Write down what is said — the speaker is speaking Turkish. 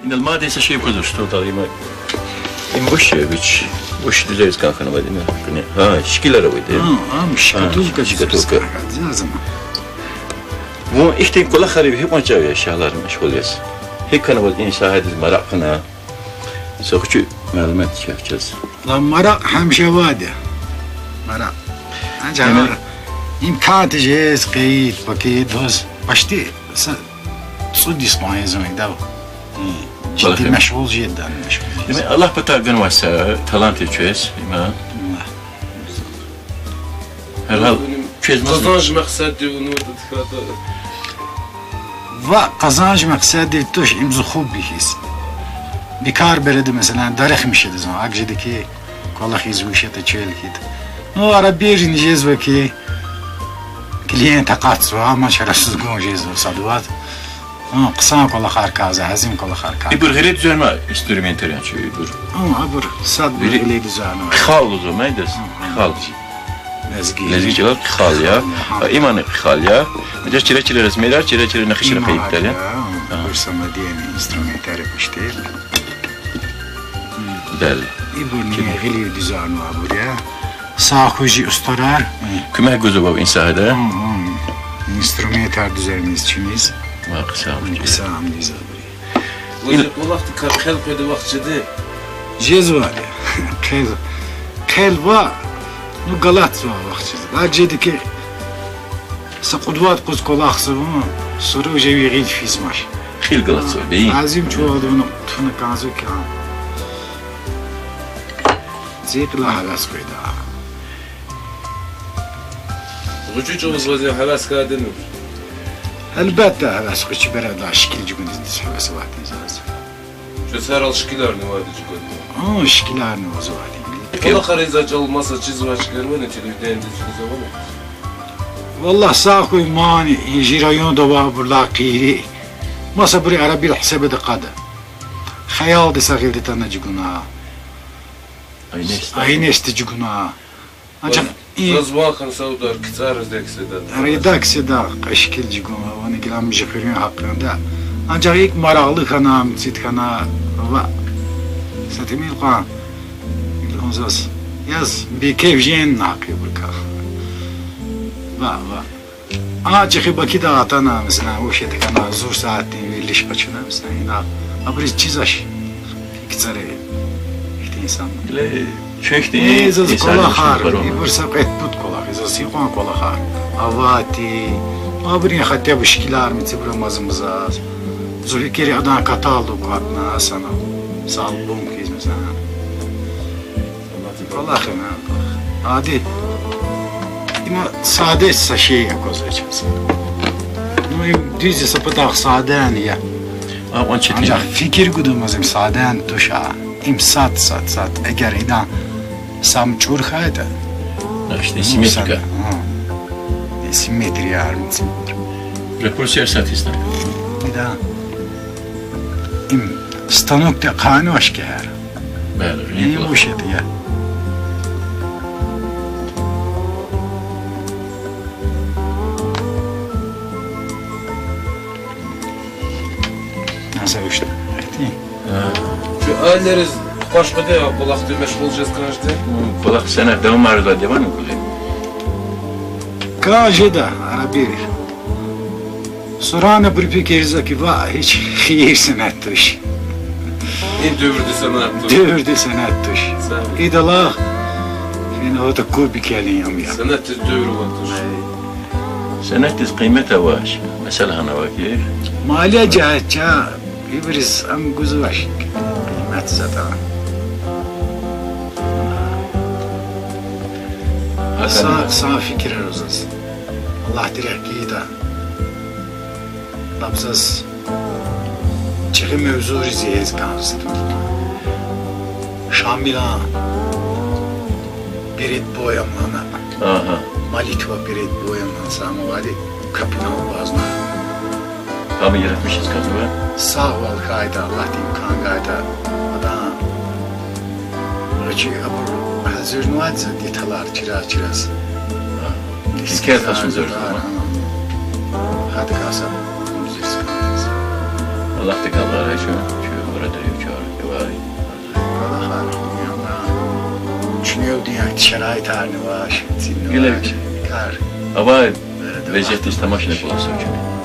إن الماضي شيء كذا что طالما إن وش düzeyiz kanka ne var değil mi? Ha şkiler var değil mi? مش كتوكا شكتوكا. لازم Bu işte kula haribi hep maçı ya şahlar meşguliyet. Hep kanal inşa edilir merakına. Sokucu malumat yapacağız. لا مرق همشه واده مرق أنجا إمكان تجهز قيد بكيد هز بشتي صدي اسمه زمان ده جدي مشغول جدا مشغول Demek Allah batagan varsa talant içiyoruz. Herhal Kazanç maksatı onu da وقزانج مقصدي توش امزو خوب بيهيس بكار بلد مثلا درخ مشي دزون اجدكي كل خيز وشت تشيل كده نو عربيج نجيز وكي كلين تقاط سوا ما شرسز جون جيز صدوات قسان كل خار كازا هزيم كل خار كازا bir gayret düzenme instrümantal yani şey dur. عبر صد بلي دزانو Khal o zaman ne dersin? Khal. لزقي Lezgiçiler khal ya. İmanı khal ya. Mesela çile resmiler çile nakışını kayıptalen. برسم ديني انسترومنتال بشتيل Bel. يبوني غلي دزانو عبوريا ساخوجي استرار Küme gözü bab insahada. انسترومنتال düzenimiz çimiz Bak sağ ol. İsa'm dizabri Bu vakti kar koydu vakçıdı. جزوالي خيل نو غلط سوا وقت اجدي كي سقدوات قز كولاخ سوا سورو جوي غيد في سماش Khil galat sor beyin. عظيم شو هذا تفنا كازو كان زيق لا حلاس كويدا Ucu çoğuz vaziyet havas kadın. البته حلاس كوش برا شكل جبن دي حلاس واحد زاز Şu saral şkiler ne vardı çıkıyor. شكلار نوزوالي Kola karayızacı olmasa çizme çıkarma ne çizme çizme zaman. والله ساكو ماني يجي ريون دوا برلا قيري ما صبري عربي الحساب دقادة خيال دي ساغيل دي تانا جيقونا اين استجيقونا انجا Razvakan saudar kıtarız dekseden. ريداكسي دا اشكال جيقونا وانا كلام جفرين حقا انجا هيك مراغلي خانا متسيد خانا ستميل قان الهنزاس يز بكيف جين ناقي بركا va. Ağaçı bakı da atana mesela o şeyde kana zor saatte veriliş açına mesela ina abris çizaş ikisare işte insan Le çekti. ezaz kola har bir sapet put kola ezaz siqon kola har avati abrin hatta bişkiler mitibra mazımıza zuri kere adan katalog atna sana salbum kiz mesela Allah khana hadi ima sade şey yakozacağız. Ну и düz sapıtak saden ya. Ama çetin. Ancak fikir gudumazım saden tuşa. İm sat. Eğer idan samçur hayda. İşte simetrika. Simetri yarmısı. Repulsiyer satistan. İda. İm stanokta kanı aşkı her. Bel. İyi bu şeydi ya. Nasıl işte? Şu aileriz başka da ya kulak düğmeş olacağız kanajda. Kulak sene devam arıza devam mı kule? Kaže da, arabi. Sorana pripikeriza ki va hiç hiyir sanattuş. En dövürdü sanatı. Dövürdü sanattuş. İdala yine o da kubi kelin ya. Sanatı dövür vatış. Senet kıymete var. Mesela hana vakit. Maliye cahatça İbriz am guzuvaş. Kıymet zaten. Sağ fikir arızız. Allah direk iyi da. Labzaz. Çıkı mevzu riziyiz kanıstım. Şamila. Birit boyamana. Aha. Malitva birit boyamana. Samavali kapına bazına. Abi yaratmışız kazı. Sağ ol kayda, Allah diyeyim kan kayda. Adam. Rıcı abur. Hazır nuadza detalar çiraz. Hikaye taşın zor zaman. Hadi kasap. Allah da kallar şu. vay. Kola xarxım yana. Düşünüyor diyen şerait halini var. Güle güle. Kar. Ama vəziyyətdə istəmaşına qulaq sökülür.